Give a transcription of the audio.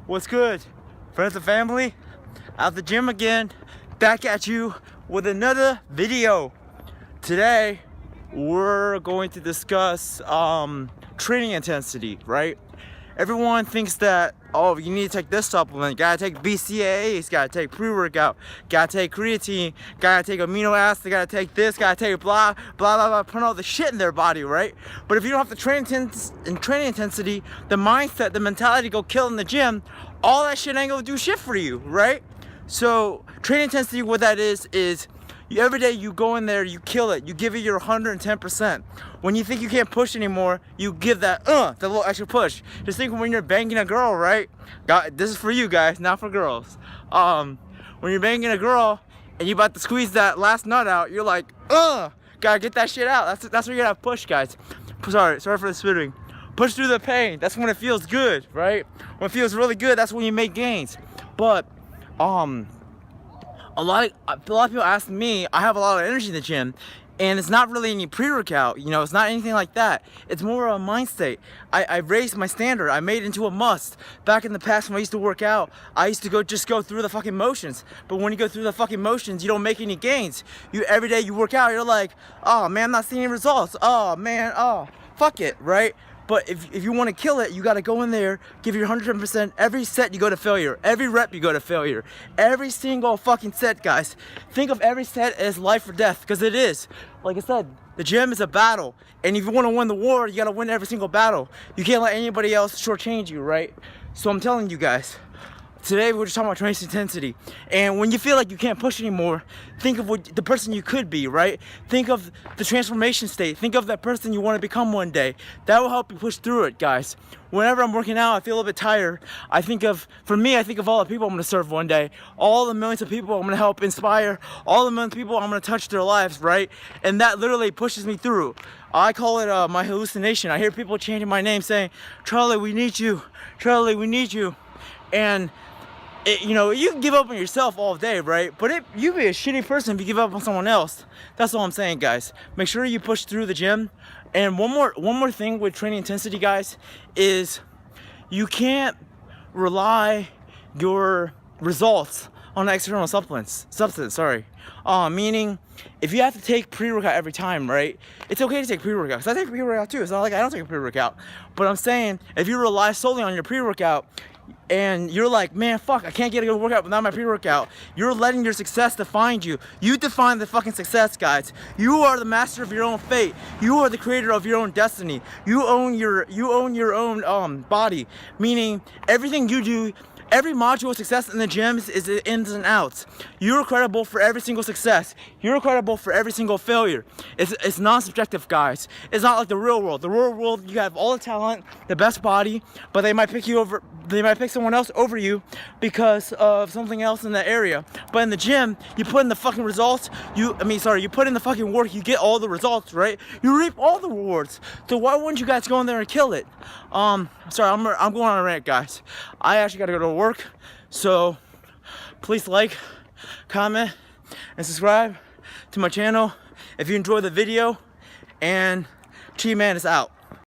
What's good, friends and family? Out the gym again, back at you with another video. Today we're going to discuss training intensity, right? Everyone thinks that, oh, you need to take this supplement, gotta take BCAAs, gotta take pre-workout, gotta take creatine, gotta take amino acids, gotta take this, gotta take blah, blah, blah, blah, put all the shit in their body, right? But if you don't have the training intensity, the mindset, the mentality to go kill in the gym, all that shit ain't gonna do shit for you, right? So training intensity, what that is every day you go in there, you kill it, you give it your 110%. When you think you can't push anymore, you give that the little extra push. Just think when you're banging a girl, right? This is for you guys, not for girls. When you're banging a girl and you about to squeeze that last nut out, you're like, gotta get that shit out. That's where you gotta push, guys. Sorry for the spitting. Push through the pain. That's when it feels good, right? When it feels really good, that's when you make gains. But a lot of people ask me, I have a lot of energy in the gym, and it's not really any pre-workout, you know, it's not anything like that. It's more of a mind state. I raised my standard. I made it into a must. Back in the past when I used to work out, I used to just go through the fucking motions. But when you go through the fucking motions, you don't make any gains. Every day you work out, you're like, oh man, I'm not seeing any results. Oh man, fuck it, right? But if you want to kill it, you got to go in there, give your 110%. Every set you go to failure. Every rep you go to failure. Every single fucking set, guys. Think of every set as life or death, because it is. Like I said, the gym is a battle. And if you want to win the war, you got to win every single battle. You can't let anybody else shortchange you, right? So I'm telling you guys, today we're just talking about training intensity. And when you feel like you can't push anymore, think of the person you could be, right? Think of the transformation state. Think of that person you want to become one day. That will help you push through it, guys. Whenever I'm working out, I feel a bit tired. I think of all the people I'm going to serve one day. All the millions of people I'm going to help inspire. All the millions of people I'm going to touch their lives, right? And that literally pushes me through. I call it my hallucination. I hear people chanting my name saying, Charlie, we need you. Charlie, we need you. And you know, you can give up on yourself all day, right? But you be a shitty person if you give up on someone else. That's all I'm saying, guys. Make sure you push through the gym. And one more thing with training intensity, guys, is you can't rely your results on external substance. Meaning, if you have to take pre-workout every time, right? It's okay to take pre-workout, because I take pre-workout too. It's not like I don't take a pre-workout. But I'm saying, if you rely solely on your pre-workout, and you're like, man, fuck, I can't get a good workout without my pre-workout, you're letting your success define you. You define the fucking success, guys. You are the master of your own fate. You are the creator of your own destiny. You own your own body. Meaning, everything you do, every module of success in the gym is the ins and outs. You're credible for every single success. You're credible for every single failure. It's non-subjective, guys. It's not like the real world. The real world, you have all the talent, the best body, but they might pick someone else over you because of something else in that area. But in the gym, you put in the fucking results. You put in the fucking work, you get all the results, right? You reap all the rewards. So why wouldn't you guys go in there and kill it? I'm going on a rant, guys. I actually gotta go to work, so please like, comment, and subscribe to my channel if you enjoyed the video. And Chi Man is out.